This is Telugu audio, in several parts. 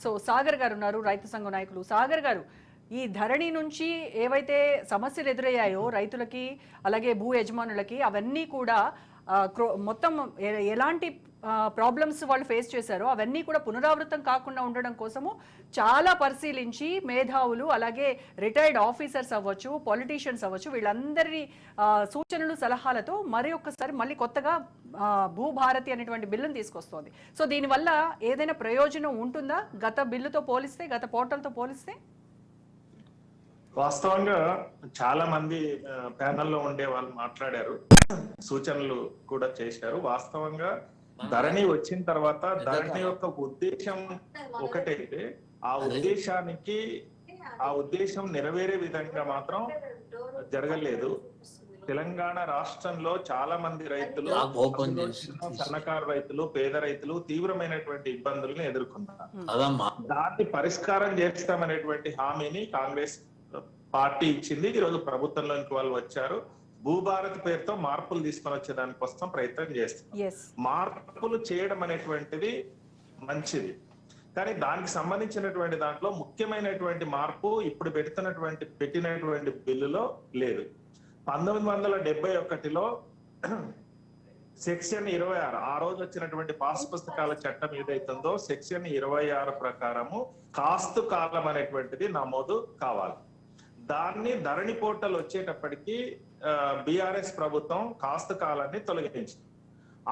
సో సాగర్ గారు ఉన్నారు, రైతు సంఘ నాయకులు. సాగర్ గారు, ఈ ధరణి నుంచి ఏవైతే సమస్యలు ఎదురయ్యాయో రైతులకి అలాగే భూ యజమానులకి, అవన్నీ కూడా మొత్తం ఎలాంటి ప్రాబ్లమ్స్ వాళ్ళు ఫేస్ చేశారో అవన్నీ కూడా పునరావృతం కాకుండా ఉండడం కోసము చాలా పరిశీలించి మేధావులు అలాగే రిటైర్డ్ ఆఫీసర్స్ అవ్వచ్చు, పొలిటీషియన్స్ అవ్వచ్చు, వీళ్ళందరి సూచనలు సలహాలతో మళ్ళీ కొత్తగా భూభారతి అనేటువంటి బిల్లును తీసుకొస్తోంది. సో దీనివల్ల ఏదైనా ప్రయోజనం ఉంటుందా గత బిల్లుతో పోలిస్తే, గత పోర్టల్తో పోలిస్తే? వాస్తవంగా చాలా మంది ప్యానెల్లో ఉండే వాళ్ళు మాట్లాడారు, సూచనలు కూడా చేశారు. వాస్తవంగా ధరణి వచ్చిన తర్వాత ధరణి యొక్క ఉద్దేశం ఒకటైతే ఆ ఉద్దేశం నెరవేరే విధంగా మాత్రం జరగలేదు. తెలంగాణ రాష్ట్రంలో చాలా మంది రైతులు, సన్నకారు రైతులు, పేద రైతులు తీవ్రమైనటువంటి ఇబ్బందులను ఎదుర్కొన్నారు. దాన్ని పరిష్కారం చేస్తామనేటువంటి హామీని కాంగ్రెస్ పార్టీ ఇచ్చింది. ఈరోజు ప్రభుత్వంలోకి వాళ్ళు వచ్చారు. భూభారతి పేరుతో మార్పులు తీసుకొని వచ్చే దానికోసం ప్రయత్నం చేస్తున్నారు. మార్పులు చేయడం అనేటువంటిది మంచిది, కానీ దానికి సంబంధించినటువంటి దాంట్లో ముఖ్యమైనటువంటి మార్పు ఇప్పుడు పెట్టినటువంటి బిల్లులో లేదు. 1971లో సెక్షన్ 26, ఆ రోజు వచ్చినటువంటి పాస్ పుస్తకాల చట్టం ఏదైతుందో సెక్షన్ 26 ప్రకారము కాస్తు కాలం అనేటువంటిది నమోదు కావాలి. దాన్ని ధరణి పోర్టల్ వచ్చేటప్పటికి బీఆర్ఎస్ ప్రభుత్వం కాస్తు కాలాన్ని తొలగించింది.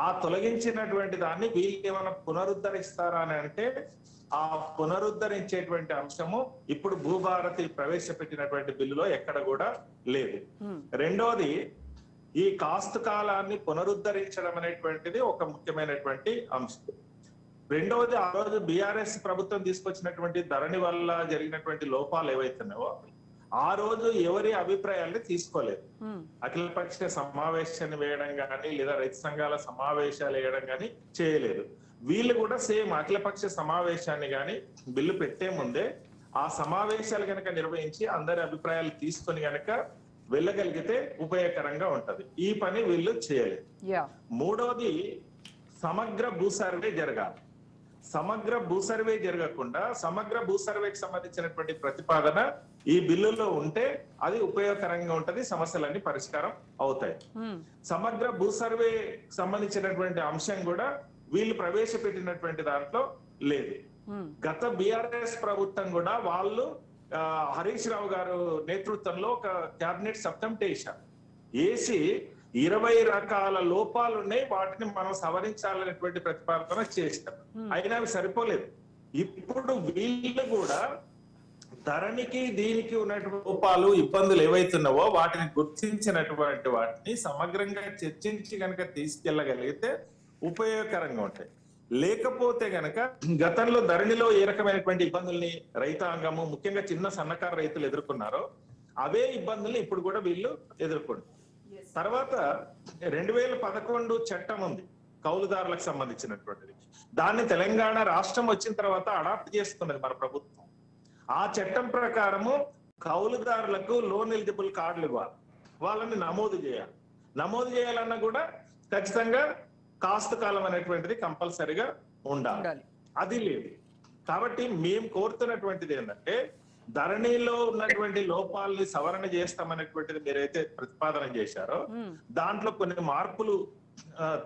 ఆ తొలగించినటువంటి దాన్ని వీళ్ళు ఏమైనా పునరుద్ధరిస్తారా అని అంటే ఆ పునరుద్ధరించేటువంటి అంశము ఇప్పుడు భూభారతి ప్రవేశపెట్టినటువంటి బిల్లులో ఎక్కడ కూడా లేదు. రెండోది, ఈ కాస్తు కాలాన్ని పునరుద్ధరించడం అనేటువంటిది ఒక ముఖ్యమైనటువంటి అంశం. రెండవది, ఆ రోజు బీఆర్ఎస్ ప్రభుత్వం తీసుకొచ్చినటువంటి ధరణి వల్ల జరిగినటువంటి లోపాలు ఏవైతున్నాయో ఆ రోజు ఎవరి అభిప్రాయాన్ని తీసుకోలేదు. అఖిలపక్ష సమావేశాన్ని వేయడం కానీ లేదా రైతు సంఘాల సమావేశాలు వేయడం కానీ చేయలేదు. వీళ్ళు కూడా సేమ్ అఖిలపక్ష సమావేశాన్ని కానీ బిల్లు పెట్టే ముందే ఆ సమావేశాలు కనుక నిర్వహించి అందరి అభిప్రాయాలు తీసుకొని కనుక వెళ్ళగలిగితే ఉపయోగకరంగా ఉంటది. ఈ పని వీళ్ళు చేయలేదు. మూడోది, సమగ్ర భూ సర్వే జరగాలి. సమగ్ర భూ సర్వే జరగకుండా సమగ్ర భూ సర్వేకి సంబంధించినటువంటి ప్రతిపాదన ఈ బిల్లులో ఉంటే అది ఉపయోగకరంగా ఉంటది, సమస్యలన్నీ పరిష్కారం అవుతాయి. సమగ్ర భూ సర్వే సంబంధించినటువంటి అంశం కూడా వీళ్ళు ప్రవేశపెట్టినటువంటి దాంట్లో లేదు. గత బీఆర్ఎస్ ప్రభుత్వం కూడా వాళ్ళు హరీష్ రావు గారు నేతృత్వంలో ఒక క్యాబినెట్ సబ్ కమిటీ వేసి 20 రకాల లోపాలు ఉన్నాయి, వాటిని మనం సవరించాలనేటువంటి ప్రతిపాదన చేశారు. అయినా అవి సరిపోలేదు. ఇప్పుడు వీళ్ళు కూడా ధరణికి దీనికి ఉన్నటువంటి లోపాలు, ఇబ్బందులు ఏవైతున్నావో వాటిని గుర్తించినటువంటి వాటిని సమగ్రంగా చర్చించి కనుక తీసుకెళ్లగలిగితే ఉపయోగకరంగా ఉంటాయి. లేకపోతే గనక గతంలో ధరణిలో ఏ రకమైనటువంటి ఇబ్బందుల్ని రైతాంగము, ముఖ్యంగా చిన్న సన్నకారు రైతులు ఎదుర్కొన్నారో అవే ఇబ్బందుల్ని ఇప్పుడు కూడా వీళ్ళు ఎదుర్కొంటారు. తర్వాత 2011 చట్టం ఉంది కౌలుదారులకు సంబంధించినటువంటిది. దాన్ని తెలంగాణ రాష్ట్రం వచ్చిన తర్వాత అడాప్ట్ చేస్తున్నది మన ప్రభుత్వం. ఆ చట్టం ప్రకారము కౌలుదారులకు లోన్ ఎలిజిబుల్ కార్డులు ఇవ్వాలి, వాళ్ళని నమోదు చేయాలి. నమోదు చేయాలన్నా కూడా ఖచ్చితంగా కాస్తు కాలం అనేటువంటిది కంపల్సరిగా ఉండాలి. అది లేదు. కాబట్టి మేము కోరుతున్నటువంటిది ఏంటంటే ధరణిలో ఉన్నటువంటి లోపాలని సవరణ చేస్తామనేటువంటిది మీరైతే ప్రతిపాదన చేశారో దాంట్లో కొన్ని మార్పులు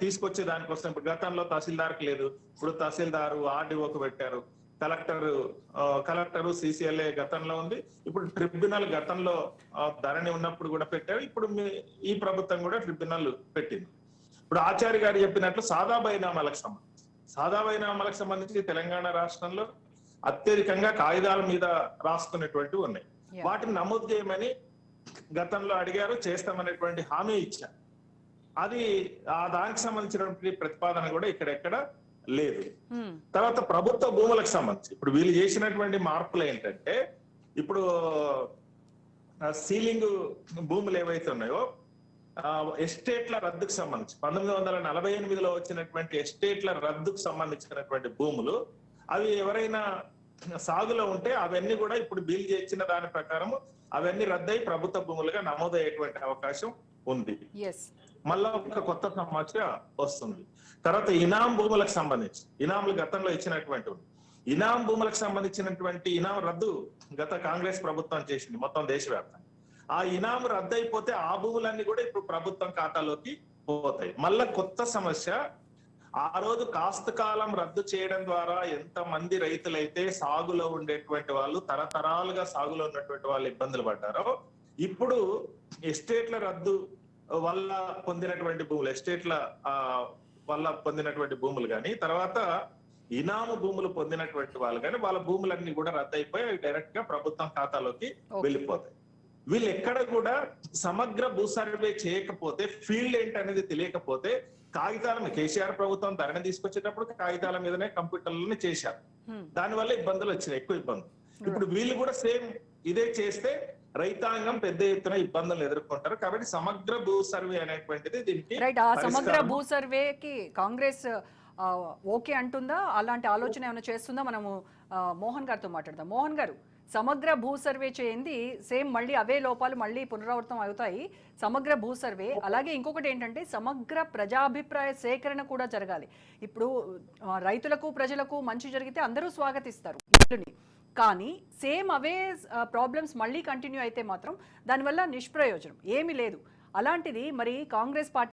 తీసుకొచ్చే దానికోసం ఇప్పుడు గతంలో తహసీల్దార్కి లేదు, ఇప్పుడు తహసీల్దారు ఆర్డీఓకి పెట్టారు, కలెక్టరు సిసిఎల్ఏ గతంలో ఉంది, ఇప్పుడు ట్రిబ్యునల్ గతంలో ధరణి ఉన్నప్పుడు కూడా పెట్టారు, ఇప్పుడు ఈ ప్రభుత్వం కూడా ట్రిబ్యునల్ పెట్టింది. ఇప్పుడు ఆచార్య గారు చెప్పినట్లు సాదా బైనామాలకు సంబంధించి తెలంగాణ రాష్ట్రంలో అత్యధికంగా కాగితాల మీద రాసుకునేటువంటివి ఉన్నాయి. వాటిని నమోదు చేయమని గతంలో అడిగారు, చేస్తామనేటువంటి హామీ ఇచ్చారు. అది దానికి సంబంధించినటువంటి ప్రతిపాదన కూడా ఇక్కడెక్కడ లేదు. తర్వాత ప్రభుత్వ భూములకు సంబంధించి ఇప్పుడు వీళ్ళు చేసినటువంటి మార్పులు ఏంటంటే, ఇప్పుడు సీలింగ్ భూములు ఏవైతే ఉన్నాయో ఎస్టేట్ల రద్దుకు సంబంధించి 1948లో వచ్చినటువంటి ఎస్టేట్ల రద్దుకు సంబంధించినటువంటి భూములు అవి ఎవరైనా సాగులో ఉంటే అవన్నీ కూడా ఇప్పుడు బిల్ చేసిన దాని ప్రకారం అవన్నీ రద్దయి ప్రభుత్వ భూములుగా నమోదయ్యేటువంటి అవకాశం ఉంది. మళ్ళా ఒక కొత్త సమస్య వస్తుంది. తర్వాత ఇనాం భూములకు సంబంధించి ఇనాములు గతంలో ఇచ్చినటువంటి ఇనాం భూములకు సంబంధించినటువంటి ఇనాం రద్దు గత కాంగ్రెస్ ప్రభుత్వం చేసింది మొత్తం దేశవ్యాప్తంగా. ఆ ఇనాం రద్దు అయిపోతే ఆ భూములన్నీ కూడా ఇప్పుడు ప్రభుత్వం ఖాతాలోకి పోతాయి. మళ్ళా కొత్త సమస్య, ఆ రోజు కాస్త కాలం రద్దు చేయడం ద్వారా ఎంత మంది రైతులైతే సాగులో ఉండేటువంటి వాళ్ళు, తరతరాలుగా సాగులో ఉన్నటువంటి వాళ్ళు ఇబ్బందులు పడ్డారో, ఇప్పుడు ఎస్టేట్ల రద్దు వల్ల పొందినటువంటి భూములు, ఎస్టేట్ల వల్ల పొందినటువంటి భూములు కానీ, తర్వాత ఇనాము భూములు పొందినటువంటి వాళ్ళు కానీ, వాళ్ళ భూములన్నీ కూడా రద్దు అయిపోయి డైరెక్ట్ గా ప్రభుత్వం ఖాతాలోకి వెళ్ళిపోతాయి. వీళ్ళు ఎక్కడ కూడా సమగ్ర భూ సర్వే చేయకపోతే, ఫీల్డ్ ఏంటి అనేది తెలియకపోతే, కాగితాల కేసీఆర్ ప్రభుత్వం ధరణ తీసుకొచ్చేటప్పుడు కాగితాల మీదనే కంప్యూటర్లని చేశారు. దానివల్ల ఇబ్బందులు వచ్చినాయి, ఎక్కువ ఇబ్బందులు. ఇప్పుడు వీళ్ళు కూడా సేమ్ ఇదే చేస్తే రైతాంగం పెద్ద ఎత్తున ఇబ్బందులు ఎదుర్కొంటారు. కాబట్టి సమగ్ర భూ సర్వే అనేటువంటిది దీనికి రైట్. ఆ సమగ్ర భూ సర్వేకి కాంగ్రెస్ ఓకే అంటుందా? అలాంటి ఆలోచన ఏమైనా చేస్తుందా? మనము మోహన్ గారితో మాట్లాడదాం. మోహన్ గారు, సమగ్ర భూ సర్వే చేయింది సేమ్ మళ్ళీ అవే లోపాలు మళ్ళీ పునరావృతం అవుతాయి. సమగ్ర భూ సర్వే, అలాగే ఇంకొకటి ఏంటంటే సమగ్ర ప్రజాభిప్రాయ సేకరణ కూడా జరగాలి. ఇప్పుడు రైతులకు ప్రజలకు మంచి జరిగితే అందరూ స్వాగతిస్తారు ఇల్లుని, కానీ సేమ్ అవే ప్రాబ్లమ్స్ మళ్ళీ కంటిన్యూ అయితే మాత్రం దానివల్ల నిష్ప్రయోజనం ఏమీ లేదు. అలాంటిది మరి కాంగ్రెస్ పార్టీ